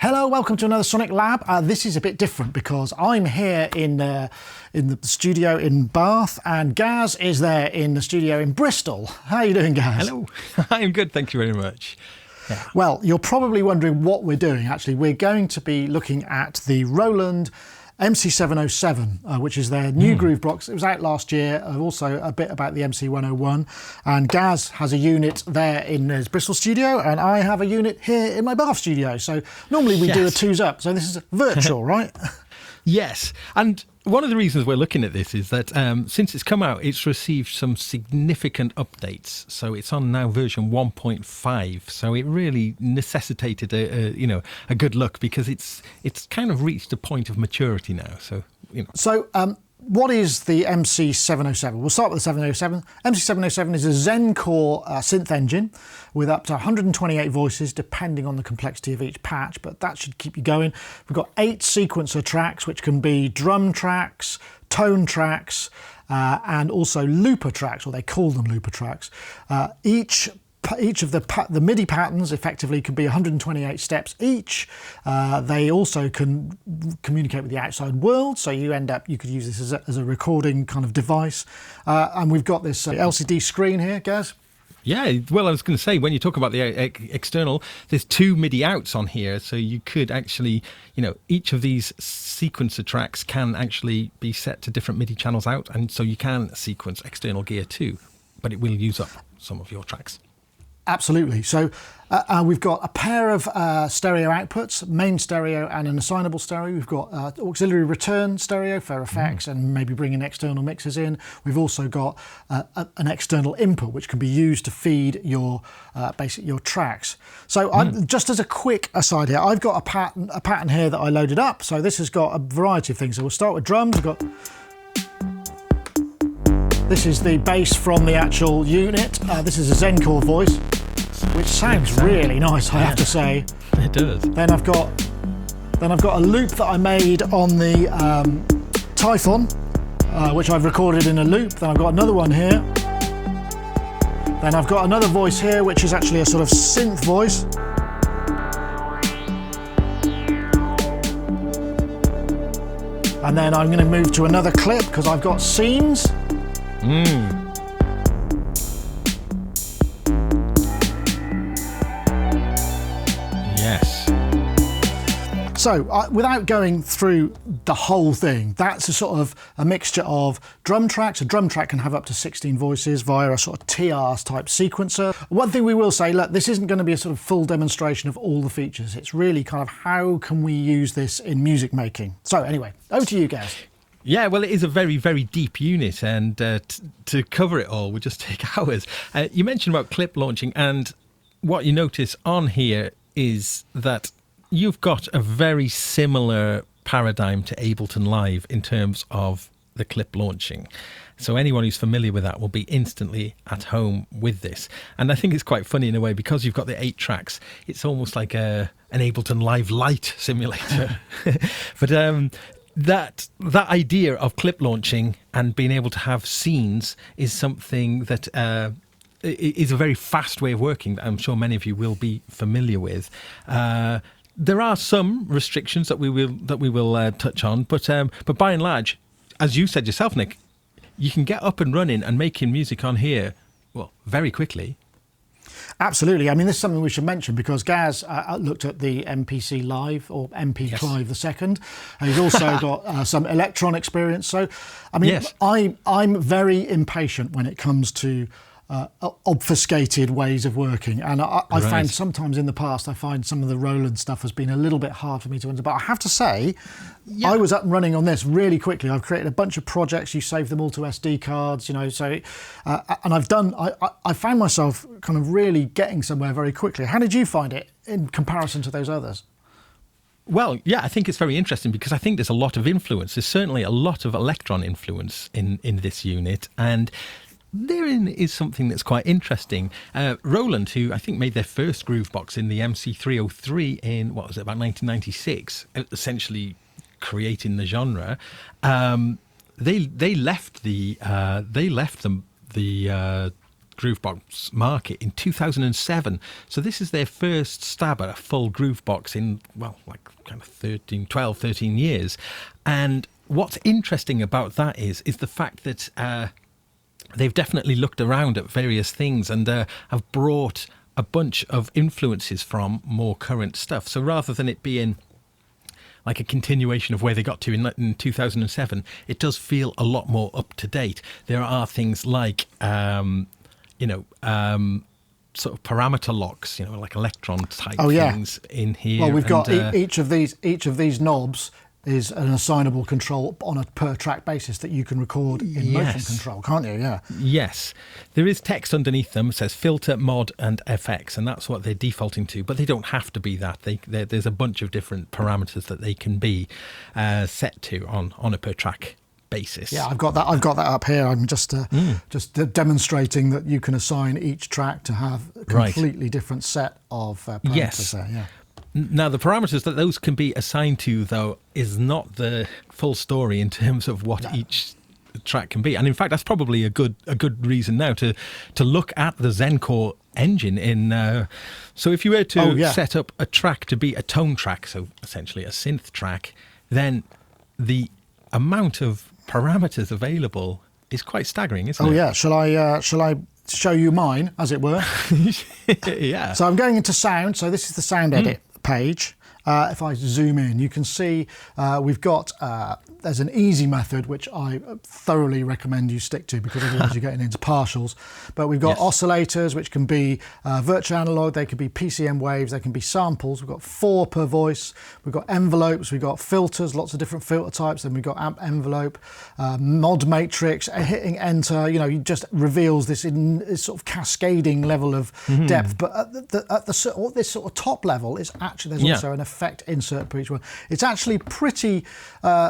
Hello, welcome to another SonicLAB. This is a bit different because I'm here in the studio in Bath and Gaz is there in the studio in Bristol. How are you doing, Gaz? Hello, I'm good, thank you very much. Yeah. Well, you're probably wondering what we're doing. Actually, we're going to be looking at the Roland MC-707, which is their new Groovebox. It was out last year. Also a bit about the MC-101. And Gaz has a unit there in his Bristol studio, and I have a unit here in my Bath studio. So normally we do a twos up. So this is virtual, right? Yes, and one of the reasons we're looking at this is that since it's come out, it's received some significant updates. So it's on now version 1.5. So it really necessitated a good look because it's kind of reached a point of maturity now. So So what is the MC-707? We'll start with the 707. MC-707 is a Zen Core synth engine with up to 128 voices, depending on the complexity of each patch, but that should keep you going. We've got 8 sequencer tracks, which can be drum tracks, tone tracks, and also looper tracks, or they call them looper tracks. Each of the MIDI patterns effectively can be 128 steps each. They also can communicate with the outside world, so you could use this as a recording kind of device. And we've got this LCD screen here, Gaz. Yeah, well, I was going to say, when you talk about the external, there's 2 MIDI outs on here, so you could actually, each of these sequencer tracks can actually be set to different MIDI channels out, and so you can sequence external gear too, but it will use up some of your tracks. Absolutely. So we've got a pair of stereo outputs, main stereo and an assignable stereo. We've got auxiliary return stereo for effects and maybe bringing external mixers in. We've also got an external input which can be used to feed your your tracks. So just as a quick aside here, I've got a pattern here that I loaded up. So this has got a variety of things. So we'll start with drums. We've got this is the bass from the actual unit. This is a Zen Core voice, which sounds really nice, I have to say. It does. Then I've got a loop that I made on the Typhon, which I've recorded in a loop. Then I've got another one here. Then I've got another voice here, which is actually a sort of synth voice. And then I'm going to move to another clip because I've got scenes. Yes. So without going through the whole thing, that's a sort of a mixture of drum tracks. A drum track can have up to 16 voices via a sort of TR type sequencer. One thing we will say, look, this isn't going to be a sort of full demonstration of all the features. It's really kind of how can we use this in music making. So anyway, over to you guys. Yeah, well, it is a very, very deep unit, and to cover it all would just take hours. You mentioned about clip launching, and what you notice on here is that you've got a very similar paradigm to Ableton Live in terms of the clip launching. So anyone who's familiar with that will be instantly at home with this. And I think it's quite funny in a way, because you've got the 8 tracks, it's almost like an Ableton Live Lite simulator. But that idea of clip launching and being able to have scenes is something that is a very fast way of working that I'm sure many of you will be familiar with. There are some restrictions that we will touch on, but by and large, as you said yourself, Nick, you can get up and running and making music on here, well, very quickly. Absolutely. I mean, this is something we should mention because Gaz looked at the MPC Live or MP Clive II. He's also got some Electron experience. So, I mean, I'm very impatient when it comes to obfuscated ways of working. And I found sometimes in the past, I find some of the Roland stuff has been a little bit hard for me to understand. But I have to say, I was up and running on this really quickly. I've created a bunch of projects. You save them all to SD cards, so, and I found myself kind of really getting somewhere very quickly. How did you find it in comparison to those others? Well, yeah, I think it's very interesting because I think there's a lot of influence. There's certainly a lot of Electron influence in this unit, and therein is something that's quite interesting. Roland, who I think made their first Groovebox in the MC-303 in, what was it, about 1996, essentially creating the genre, they left the Groovebox market in 2007. So this is their first stab at a full Groovebox in, well, like kind of 12, 13 years. And what's interesting about that is the fact that they've definitely looked around at various things and have brought a bunch of influences from more current stuff. So rather than it being like a continuation of where they got to in 2007, it does feel a lot more up to date. There are things like, sort of parameter locks, like electron type things in here. Well, we've got each of these knobs is an assignable control on a per track basis that you can record in motion control, can't you? Yeah. Yes. There is text underneath them. It says filter, mod, and FX, and that's what they're defaulting to. But they don't have to be that. There's a bunch of different parameters that they can be set to on a per track basis. Yeah, I've got that up here. I'm just demonstrating that you can assign each track to have a completely different set of parameters there. Yeah. Now, the parameters that those can be assigned to, though, is not the full story in terms of what each track can be. And in fact, that's probably a good reason now to look at the Zen Core engine. So if you were to set up a track to be a tone track, so essentially a synth track, then the amount of parameters available is quite staggering, isn't it? Oh yeah. Shall I show you mine, as it were? Yeah. So I'm going into sound. So this is the sound edit page. If I zoom in, you can see we've got, there's an easy method which I thoroughly recommend you stick to, because otherwise you're getting into partials. But we've got oscillators, which can be virtual analog, they can be PCM waves, they can be samples. We've got 4 per voice. We've got envelopes, we've got filters, lots of different filter types. Then we've got amp envelope, mod matrix, hitting enter, it just reveals this sort of cascading level of depth. But at this sort of top level, is actually, there's also an effect insert per each one. It's actually pretty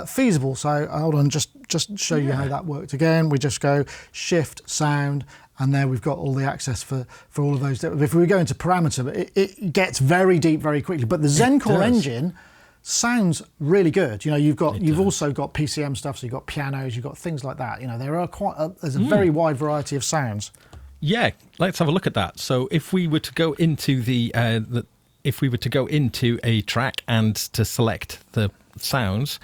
feasible. So hold on, just show you how that worked again. We just go shift sound, and there we've got all the access for all of those. If we go into parameter, it gets very deep very quickly. But the Zen Core engine sounds really good. You've also got PCM stuff, so you've got pianos, you've got things like that. There are there's a very wide variety of sounds. Yeah, let's have a look at that. So if we were to go into if we were to go into a track and to select the sounds,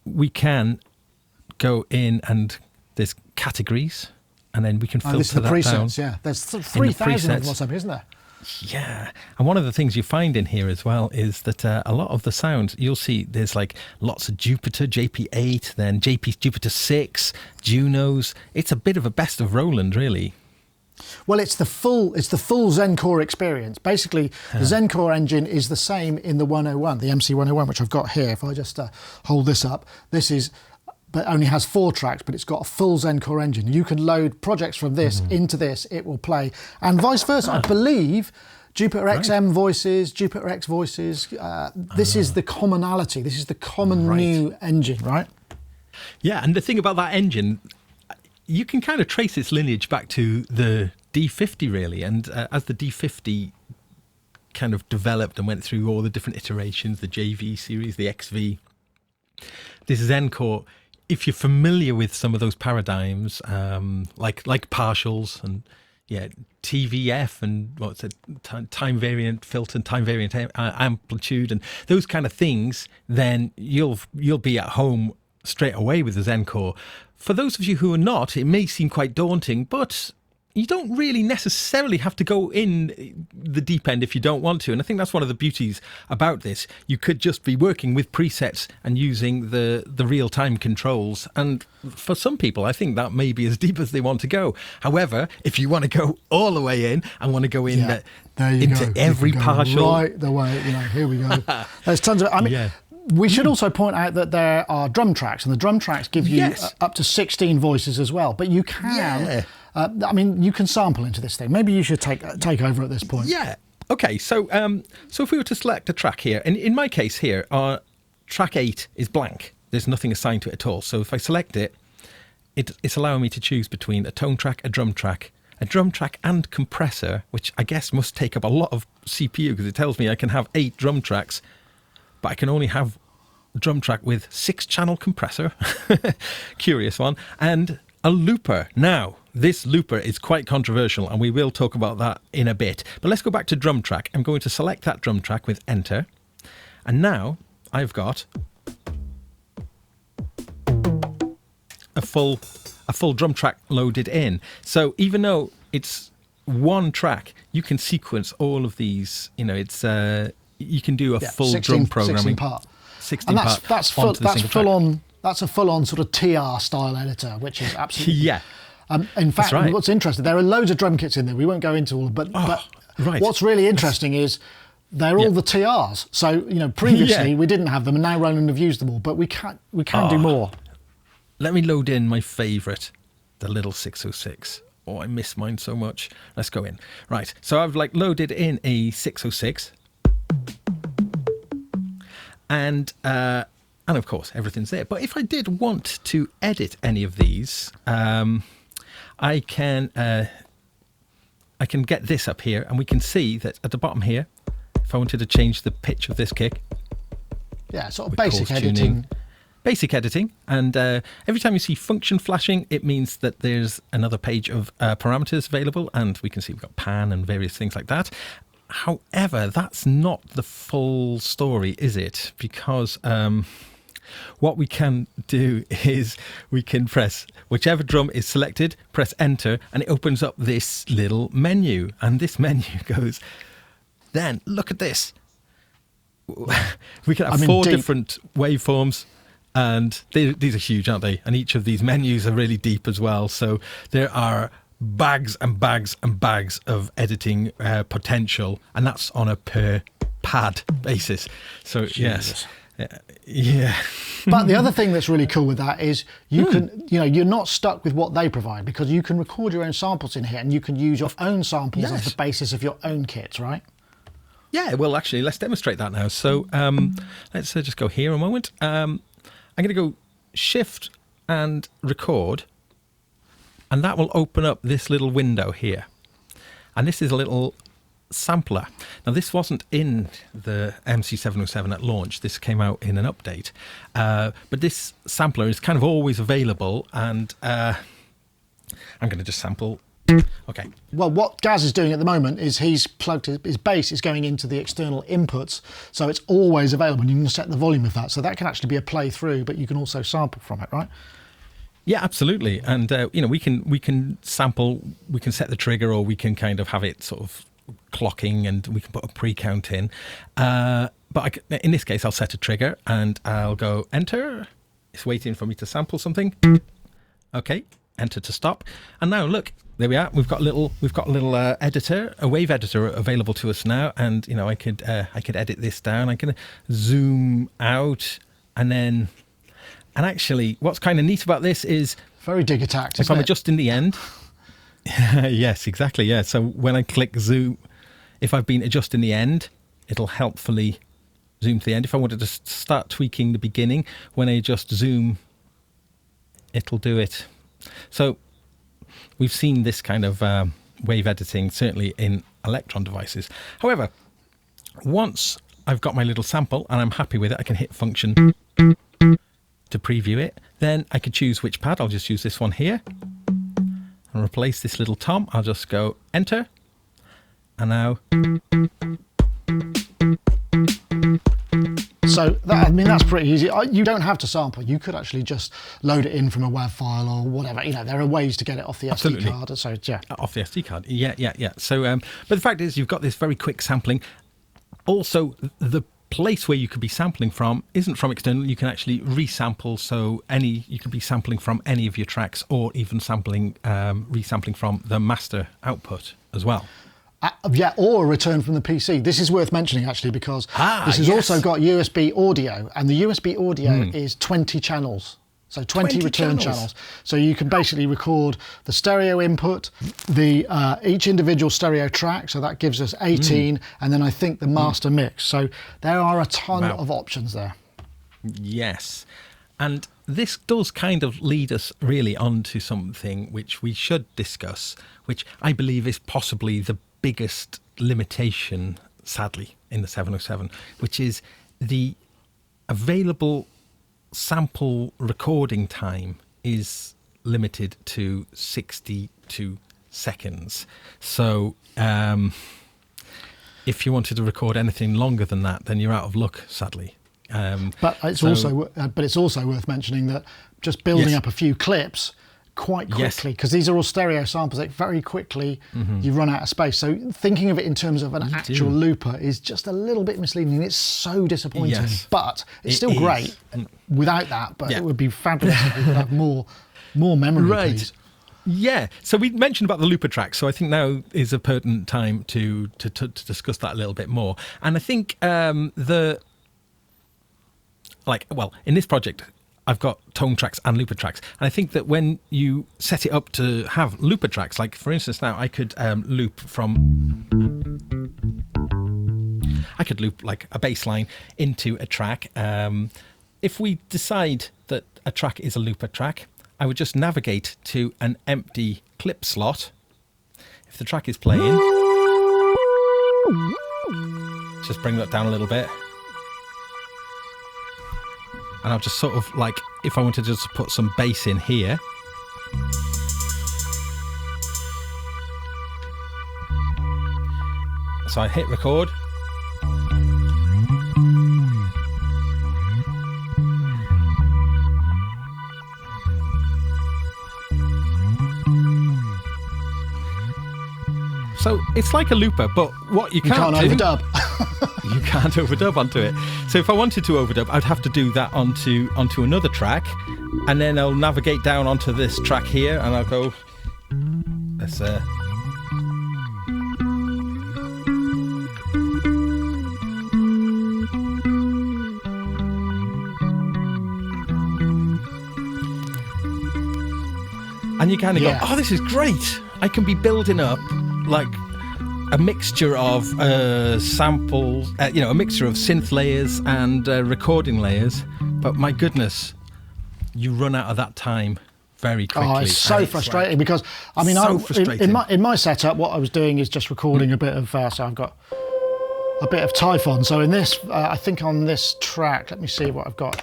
we can go in and there's categories, and then we can filter this is the that presets, down. Yeah, there's 3,000 of them or something, isn't there? Yeah, and one of the things you find in here as well is that a lot of the sounds, you'll see there's like lots of Jupiter, JP8, then Jupiter 6, Junos. It's a bit of a best of Roland, really. Well, it's the full Zen Core experience. Basically, the Zen Core engine is the same in the 101, the MC-101, which I've got here. If I just hold this up, but only has 4 tracks, but it's got a full Zen Core engine. You can load projects from this into this, it will play, and vice versa. I believe Jupiter XM voices, Jupiter X voices. This is the commonality. This is the common new engine, right? Yeah, and the thing about that engine, you can kind of trace its lineage back to the D50, really. And as the D50 kind of developed and went through all the different iterations, the JV series, the XV, this Zen Core, if you're familiar with some of those paradigms, like partials and TVF and what's it, time variant filter and time variant amplitude and those kind of things, then you'll be at home straight away with the Zen Core. For those of you who are not, it may seem quite daunting, but you don't really necessarily have to go in the deep end if you don't want to. And I think that's one of the beauties about this. You could just be working with presets and using the real-time controls. And for some people, I think that may be as deep as they want to go. However, if you want to go all the way in and want to go in into every partial... Right the way, here we go. There's tons of... We should also point out that there are drum tracks, and the drum tracks give you up to 16 voices as well. But you can, you can sample into this thing. Maybe you should take over at this point. Yeah. Okay. So, if we were to select a track here, and in my case here, our track 8 is blank. There's nothing assigned to it at all. So if I select it, it's allowing me to choose between a tone track, a drum track and compressor, which I guess must take up a lot of CPU because it tells me I can have 8 drum tracks. But I can only have a drum track with 6-channel compressor, curious one, and a looper. Now, this looper is quite controversial, and we will talk about that in a bit. But let's go back to drum track. I'm going to select that drum track with enter. And now I've got a full drum track loaded in. So even though it's one track, you can sequence all of these. You know, it's you can do a full 16, drum programming. 16 part. 16 and part. That's full on. That's a full on sort of TR style editor, which is absolutely yeah. In fact, right. What's interesting, there are loads of drum kits in there. We won't go into all, but right. What's really interesting is they're all the TRs. So previously we didn't have them, and now Roland have used them all. But we can do more. Let me load in my favourite, the little 606. Oh, I miss mine so much. Let's go in. Right, so I've loaded in a 606, and of course everything's there. But if I did want to edit any of these, I can get this up here, and we can see that at the bottom here, if I wanted to change the pitch of this kick, sort of basic editing. Basic editing, and every time you see function flashing, it means that there's another page of parameters available, and we can see we've got pan and various things like that. However, that's not the full story, is it? Because what we can do is we can press whichever drum is selected, press enter, and it opens up this little menu, and this menu goes, then look at this. We can have four different waveforms. And these are huge, aren't they? And each of these menus are really deep as well. So there are bags and bags and bags of editing potential. And that's on a per pad basis. So, yes. Yeah. But the other thing that's really cool with that is you can, you're not stuck with what they provide, because you can record your own samples in here, and you can use your own samples as the basis of your own kits, right? Yeah, well, actually, let's demonstrate that now. So let's just go here a moment. I'm going to go shift and record, and that will open up this little window here. And this is a little sampler. Now, this wasn't in the MC-707 at launch. This came out in an update. But this sampler is kind of always available, and I'm going to just sample. Okay. Well, what Gaz is doing at the moment is he's plugged his bass is going into the external inputs, so it's always available. You can set the volume of that, so that can actually be a play through, but you can also sample from it, right? Yeah, absolutely. And we can sample, we can set the trigger, or we can kind of have it sort of clocking, and we can put a pre-count in. But in this case, I'll set a trigger, and I'll go enter. It's waiting for me to sample something. Okay, enter to stop. And now look. There we are. We've got a little editor, a wave editor available to us now, and I could edit this down. I can zoom out, and actually, what's kind of neat about this is very dig attack. If I'm adjusting the end, yes, exactly, yeah. So when I click zoom, if I've been adjusting the end, it'll helpfully zoom to the end. If I wanted to start tweaking the beginning, when I just zoom, it'll do it. So we've seen this kind of wave editing, certainly in Electron devices. However, once I've got my little sample and I'm happy with it, I can hit function to preview it. Then I could choose which pad. I'll just use this one here and replace this little tom. I'll just go enter. And now... So, that's pretty easy. You don't have to sample. You could actually just load it in from a WAV file or whatever. There are ways to get it off the SD card. So, yeah. Off the SD card. Yeah. So, but the fact is, you've got this very quick sampling. Also, the place where you could be sampling from isn't from external. You can actually resample. So, you could be sampling from any of your tracks, or even resampling from the master output as well. Or a return from the PC. This is worth mentioning, actually, because this has also got USB audio, and the USB audio is 20 channels. So 20 return channels. So you can basically record the stereo input, each individual stereo track, so that gives us 18, and then I think the master mix. So there are a ton of options there. Yes. And this does kind of lead us really onto something which we should discuss, which I believe is possibly the biggest limitation, sadly, in the 707, which is the available sample recording time is limited to 62 seconds. So if you wanted to record anything longer than that, then you're out of luck, sadly. But it's also worth mentioning that just building up a few clips quite quickly, because these are all stereo samples, like very quickly you run out of space. So thinking of it in terms of an actual looper is just a little bit misleading. It's so disappointing, but it's still great without that. But it would be fabulous if we could have more memory, please. Yeah, so we mentioned about the looper track, so I think now is a pertinent time to discuss that a little bit more. And I think in this project, I've got tone tracks and looper tracks. And I think that when you set it up to have looper tracks, like for instance now I could loop like a bass line into a track. If we decide that a track is a looper track, I would just navigate to an empty clip slot. If the track is playing, just bring that down a little bit. And I'll just sort of like, if I wanted to just put some bass in here. So I hit record. So it's like a looper, but what you can't overdub. You can't overdub onto it. So if I wanted to overdub, I'd have to do that onto another track, and then I'll navigate down onto this track here, and I'll go. Let's and you kind of go, oh, this is great. I can be building up like a mixture of samples, a mixture of synth layers and recording layers. But my goodness, you run out of that time very quickly. Oh, it's so frustrating because, I mean, in my setup, what I was doing is just recording a bit of, so I've got a bit of Typhon. So in this, I think on this track, let me see what I've got.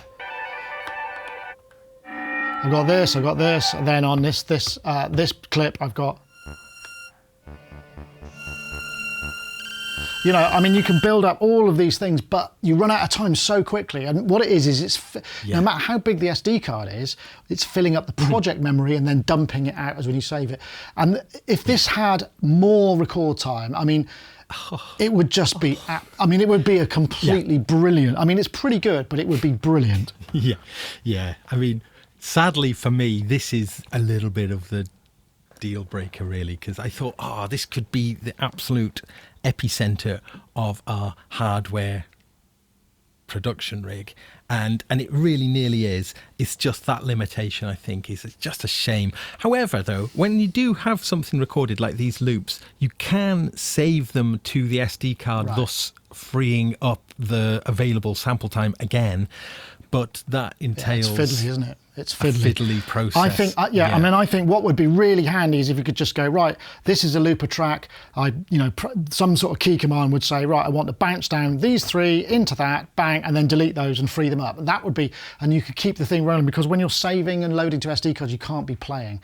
I've got this, and then on this clip, I've got. You know, I mean, you can build up all of these things, but you run out of time so quickly. And what it is no matter how big the SD card is, it's filling up the project memory and then dumping it out as when you save it. And if this had more record time, I mean, it would just be, it would be a completely brilliant. I mean, it's pretty good, but it would be brilliant. Yeah. I mean, sadly for me, this is a little bit of the deal breaker, really, because I thought, this could be the absolute epicenter of our hardware production rig, and it really nearly is. It's just that limitation, I think, is just a shame. However, though, when you do have something recorded like these loops, you can save them to the SD card, thus freeing up the available sample time again. But that entails it's fiddly, isn't it? It's fiddly. A fiddly process. I think, I think what would be really handy is if you could just go, right, this is a looper track. Some sort of key command would say, right, I want to bounce down these three into that, bang, and then delete those and free them up. And that would be, and you could keep the thing rolling, because when you're saving and loading to SD cards, you can't be playing.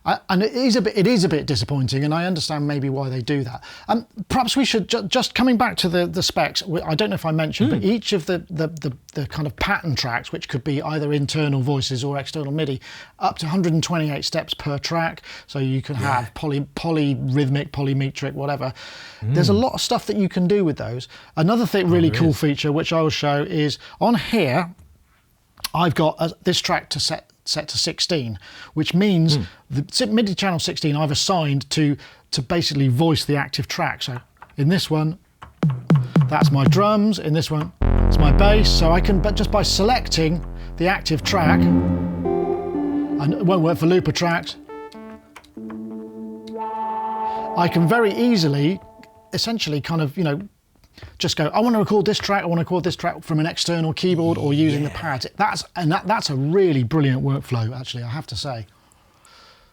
And it is a bit disappointing, and I understand maybe why they do that. Perhaps we should just coming back to the specs. I don't know if I mentioned, but each of the kind of pattern tracks, which could be either internal voices or external MIDI, up to 128 steps per track. So you can have polyrhythmic, polymetric, whatever. There's a lot of stuff that you can do with those. Another really cool feature, which I will show, is on here. I've got this track set to 16, which means the MIDI channel 16 I've assigned to basically voice the active track. So in this one, that's my drums. In this one, it's my bass. So I can, but just by selecting the active track, and it won't work for looper tracks, I can very easily, essentially kind of, just go, I want to record this track, I want to record this track from an external keyboard or using the pad. That's a really brilliant workflow, actually, I have to say.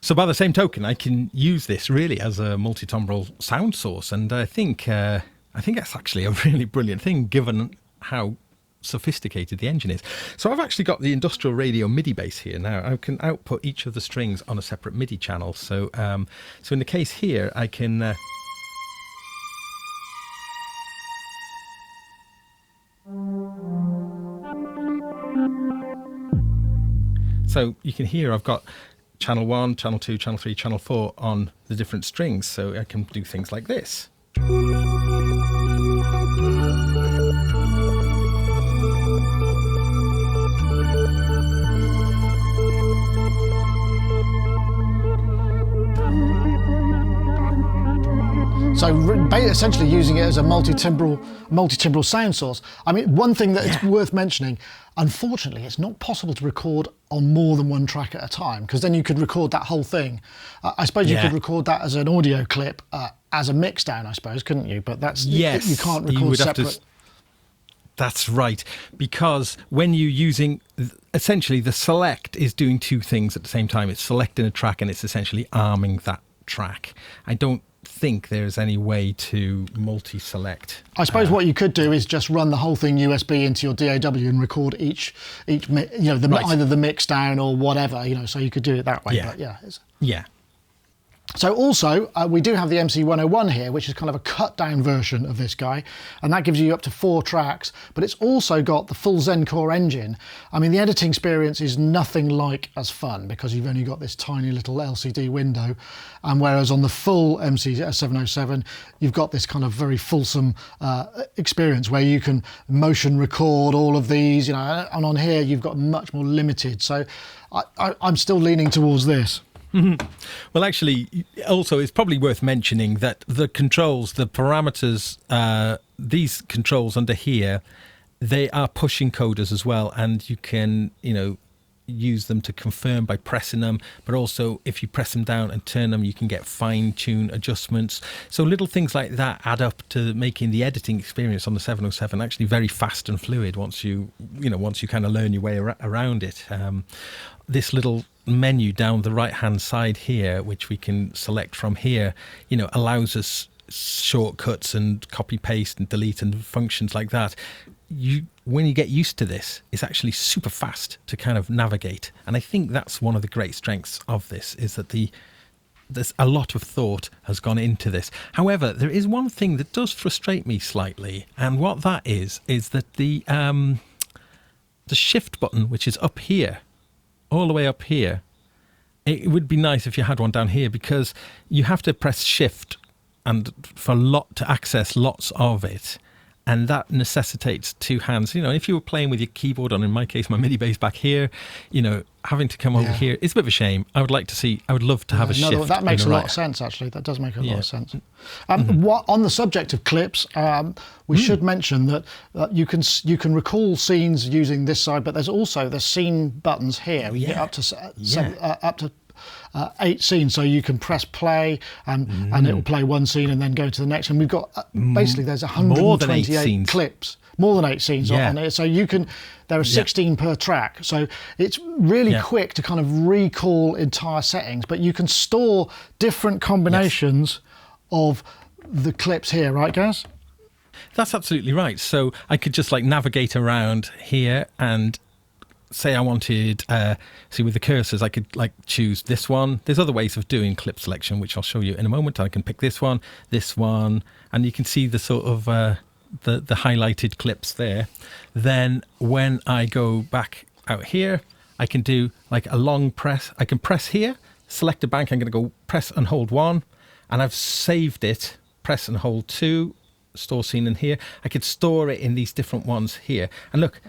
So by the same token, I can use this really as a multi-timbral sound source, and I think that's actually a really brilliant thing, given how sophisticated the engine is. So I've actually got the industrial radio MIDI bass here now. I can output each of the strings on a separate MIDI channel. So so in the case here, I can... So you can hear I've got channel 1, channel 2, channel 3, channel 4 on the different strings, so I can do things like this. So essentially using it as a multi-timbral sound source. I mean, one thing that it's worth mentioning, unfortunately, it's not possible to record on more than one track at a time, because then you could record that whole thing. I suppose you could record that as an audio clip, as a mix down, I suppose, couldn't you? But that's, you can't record separate. That's right, because when you're using, essentially the select is doing two things at the same time. It's selecting a track and it's essentially arming that track. I don't think there's any way to multi-select. I suppose what you could do is just run the whole thing USB into your DAW and record each either the mix down or whatever, so you could do it that way. But yeah. So also, we do have the MC-101 here, which is kind of a cut-down version of this guy, and that gives you up to 4 tracks, but it's also got the full Zen Core engine. I mean, the editing experience is nothing like as fun, because you've only got this tiny little LCD window, and whereas on the full MC-707, you've got this kind of very fulsome experience where you can motion record all of these, and on here you've got much more limited. So I'm still leaning towards this. Well, actually, also it's probably worth mentioning that the controls, the parameters, these controls under here, they are push encoders as well, and you can, use them to confirm by pressing them, but also if you press them down and turn them, you can get fine-tune adjustments. So little things like that add up to making the editing experience on the 707 actually very fast and fluid once you kind of learn your way around it. This little menu down the right hand side here, which we can select from here, allows us shortcuts and copy paste and delete and functions like that. When you get used to this, it's actually super fast to kind of navigate, and I think that's one of the great strengths of this, is that there's a lot of thought has gone into this. However, there is one thing that does frustrate me slightly, and what that is that the shift button, which is up here, all the way up here, it would be nice if you had one down here, because you have to press shift and to access lots of it, and that necessitates 2 hands. If you were playing with your keyboard on, in my case, my MIDI bass back here, having to come over here, it's a bit of a shame. I would love to have a shift. That makes a lot of sense, actually. That does make a lot of sense. On the subject of clips, we should mention that you can recall scenes using this side, but there's also the scene buttons here. You get up to 8 scenes, so you can press play and it will play one scene and then go to the next. And we've got basically there's 128 clips, more than 8 scenes on it. So there are 16 per track. So it's really quick to kind of recall entire settings, but you can store different combinations of the clips here, right, Gaz? That's absolutely right. So I could just navigate around here and say I wanted, with the cursors, I could choose this one. There's other ways of doing clip selection, which I'll show you in a moment. I can pick this one, and you can see the sort of the highlighted clips there. Then when I go back out here, I can do a long press. I can press here, select a bank. I'm going to go press and hold 1, and I've saved it. Press and hold 2, store scene in here. I could store it in these different ones here. And look,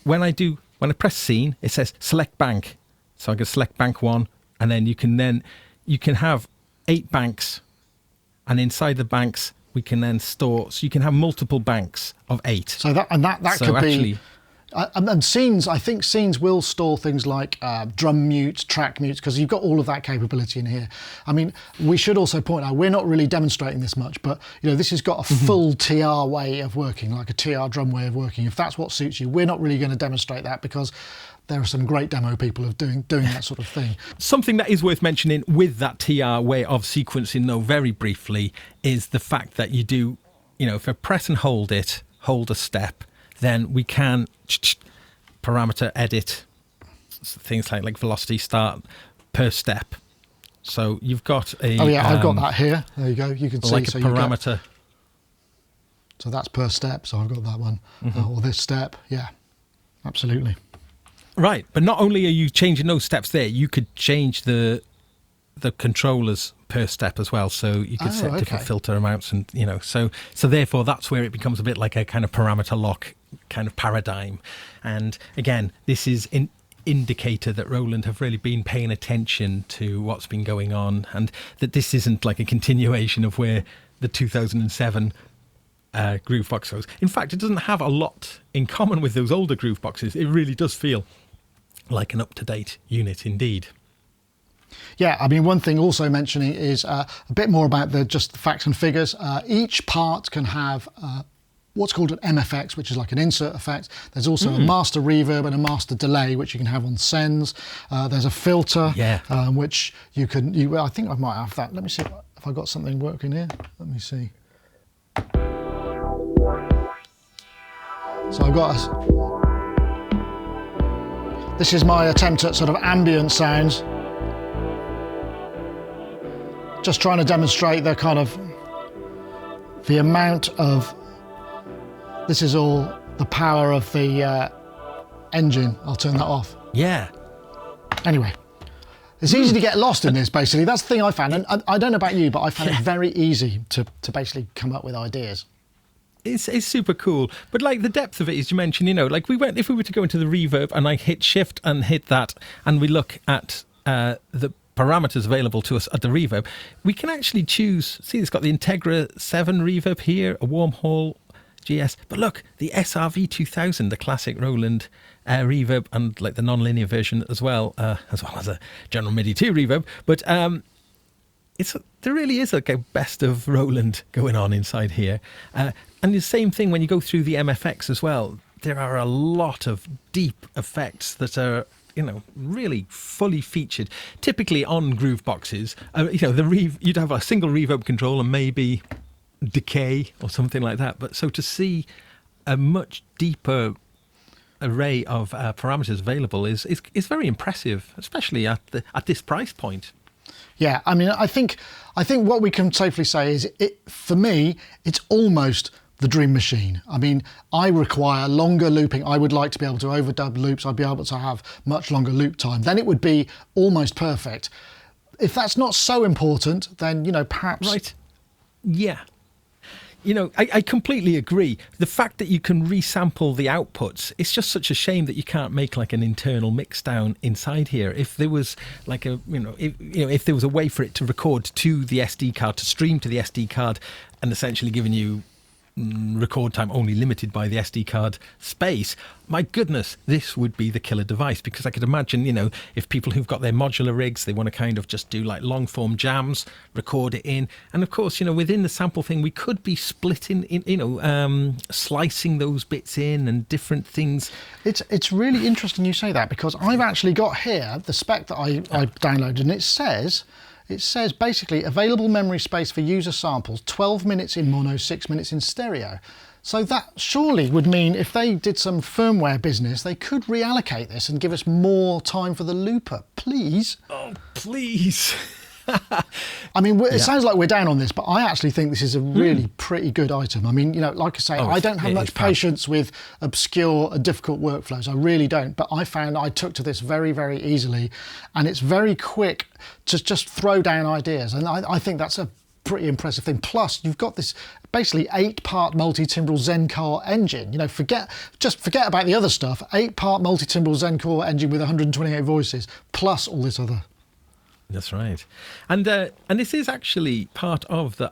when I press scene, it says select bank. So I can select bank 1, and then you can have 8 banks, and inside the banks we can then store. So you can have multiple banks of 8. So that could actually be. And scenes, I think scenes will store things like drum mutes, track mutes, because you've got all of that capability in here. I mean, we should also point out, we're not really demonstrating this much, but this has got a full TR way of working, like a TR drum way of working. If that's what suits you, we're not really going to demonstrate that, because there are some great demo people of doing that sort of thing. Something that is worth mentioning with that TR way of sequencing, though, very briefly, is the fact that you do, if I press and hold it, hold a step, then we can parameter edit things like velocity start per step. So you've got a... Oh yeah, I've got that here. There you go. You can see. Like a parameter. So that's per step. So I've got that one. Or this step. Yeah, absolutely. Right. But not only are you changing those steps there, you could change the controllers per step as well. So you could set different filter amounts and, so therefore that's where it becomes a bit like a kind of parameter lock kind of paradigm. And again, this is an indicator that Roland have really been paying attention to what's been going on, and that this isn't like a continuation of where the 2007 Groovebox goes. In fact, it doesn't have a lot in common with those older Grooveboxes. It really does feel like an up-to-date unit indeed. Yeah, I mean, one thing also mentioning is a bit more about just the facts and figures. Each part can have what's called an MFX, which is like an insert effect. There's also a master reverb and a master delay, which you can have on sends. There's a filter, which you can... I think I might have that. Let me see if I got something working here. Let me see. So I've got this is my attempt at sort of ambient sounds. Just trying to demonstrate the kind of the amount of... This is all the power of the engine. I'll turn that off. Yeah. Anyway, it's easy to get lost in this, basically. That's the thing I found. And I don't know about you, but I found it very easy to basically come up with ideas. It's super cool. But like the depth of it, as you mentioned, like if we were to go into the reverb and I hit shift and hit that, and we look at the parameters available to us at the reverb, we can actually choose. See, it's got the Integra 7 reverb here, a Wormhole GS, but look, the SRV 2000, the classic Roland reverb, and like the non-linear version as well as a General MIDI 2 reverb. But there really is like a best of Roland going on inside here. And the same thing when you go through the MFX as well. There are a lot of deep effects that are, really fully featured. Typically on Grooveboxes, you'd have a single reverb control and maybe decay or something like that. But so to see a much deeper array of parameters available is very impressive, especially at this price point. Yeah, I mean, I think what we can safely say is, for me, it's almost the dream machine. I mean, I require longer looping. I would like to be able to overdub loops. I'd be able to have much longer loop time. Then it would be almost perfect. If that's not so important, then, perhaps... Right. Yeah. I completely agree. The fact that you can resample the outputs, it's just such a shame that you can't make like an internal mix down inside here. If there was like if there was a way for it to record to the SD card, to stream to the SD card, and essentially giving you record time only limited by the SD card space, my goodness, this would be the killer device. Because I could imagine, if people who've got their modular rigs, they want to kind of just do like long form jams, record it in, and of course, within the sample thing, we could be splitting slicing those bits in and different things. It's really interesting you say that, because I've actually got here the spec that I downloaded, and it says basically available memory space for user samples, 12 minutes in mono, 6 minutes in stereo. So that surely would mean if they did some firmware business, they could reallocate this and give us more time for the looper. Please. Oh, please. I mean, it sounds like we're down on this, but I actually think this is a really pretty good item. I mean, like I say, I don't have much patience with obscure and difficult workflows. I really don't. But I found I took to this very, very easily, and it's very quick to just throw down ideas. And I think that's a pretty impressive thing. Plus, you've got this basically 8-part multi-timbral Zen Core engine. Forget about the other stuff. 8-part multi-timbral Zen Core engine with 128 voices, plus all this other. That's right. And this is actually part of the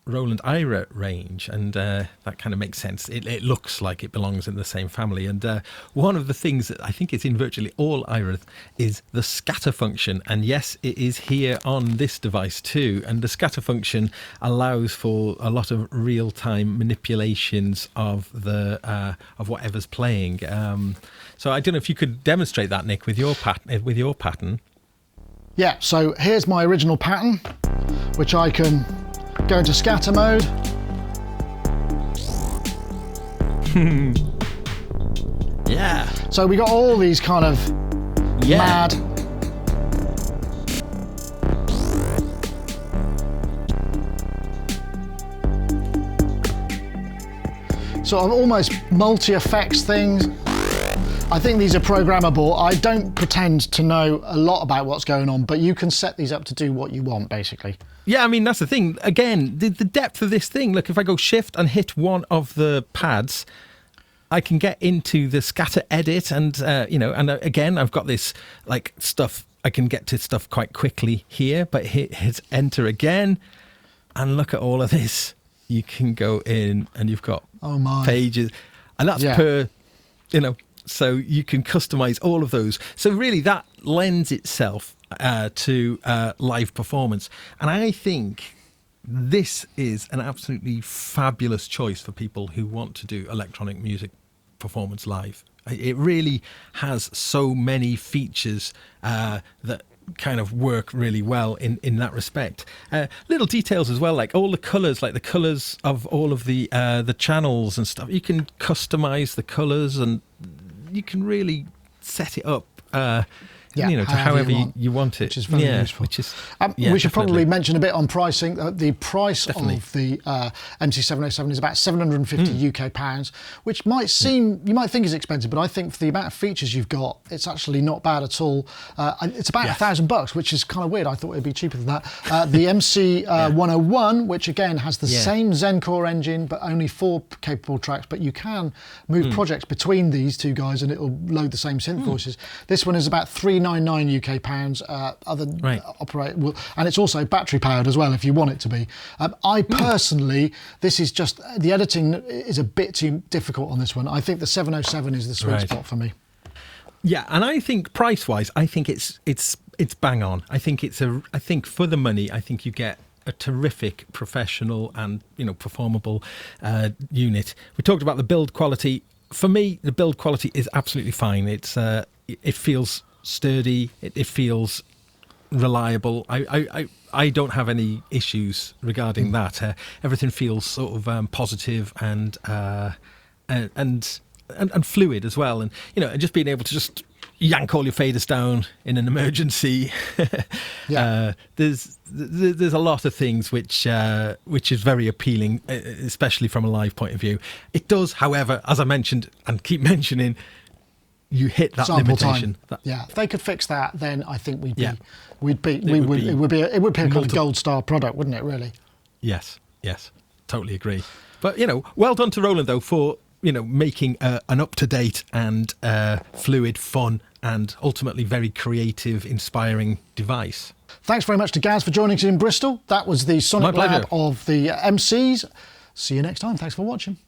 Roland IRA range, and that kind of makes sense. It looks like it belongs in the same family. And one of the things that I think is in virtually all IRA is the scatter function. And yes, it is here on this device too. And the scatter function allows for a lot of real-time manipulations of of whatever's playing. So I don't know if you could demonstrate that, Nick, with your pattern. Yeah, so here's my original pattern, which I can go into scatter mode. Yeah. So we got all these kind of mad. Sort of almost multi-effects things. I think these are programmable. I don't pretend to know a lot about what's going on, but you can set these up to do what you want, basically. Yeah, I mean, that's the thing. Again, the depth of this thing. Look, if I go shift and hit one of the pads, I can get into the scatter edit and, again, I've got this like stuff. I can get to stuff quite quickly here, but hit enter again and look at all of this. You can go in and you've got pages, and that's per, so you can customize all of those. So really that lends itself to live performance. And I think this is an absolutely fabulous choice for people who want to do electronic music performance live. It really has so many features that kind of work really well in that respect. Little details as well, like all the colors, like the colors of all of the channels and stuff. You can customize the colors and you can really set it up to however you want it, which is very useful. We should probably mention a bit on pricing. The price of the MC-707 is about £750 UK, which might seem, you might think is expensive, but I think for the amount of features you've got, it's actually not bad at all. It's about £1,000, which is kind of weird. I thought it'd be cheaper than that. The MC-101, which again has the same Zen Core engine, but only 4 capable tracks, but you can move projects between these two guys and it'll load the same synth voices. This one is about £399 UK. Operate will, and it's also battery powered as well if you want it to be. I personally, this is just the editing is a bit too difficult on this one. I think the 707 is the sweet spot for me. Yeah, and I think price wise, I think it's bang on. I think for the money, I think you get a terrific professional and performable unit. We talked about the build quality. For me, the build quality is absolutely fine. It feels sturdy. It feels reliable. I don't have any issues regarding that. Everything feels sort of positive and fluid as well. And just being able to just yank all your faders down in an emergency. There's a lot of things which is very appealing, especially from a live point of view. It does, however, as I mentioned and keep mentioning, you hit that sample limitation. Time. If they could fix that, then I think it would be a kind of gold star product, wouldn't it? Really? Yes, totally agree. But well done to Roland though for making an up-to-date and fluid, fun, and ultimately very creative, inspiring device. Thanks very much to Gaz for joining us in Bristol. That was the SonicLAB of the MCs. See you next time. Thanks for watching.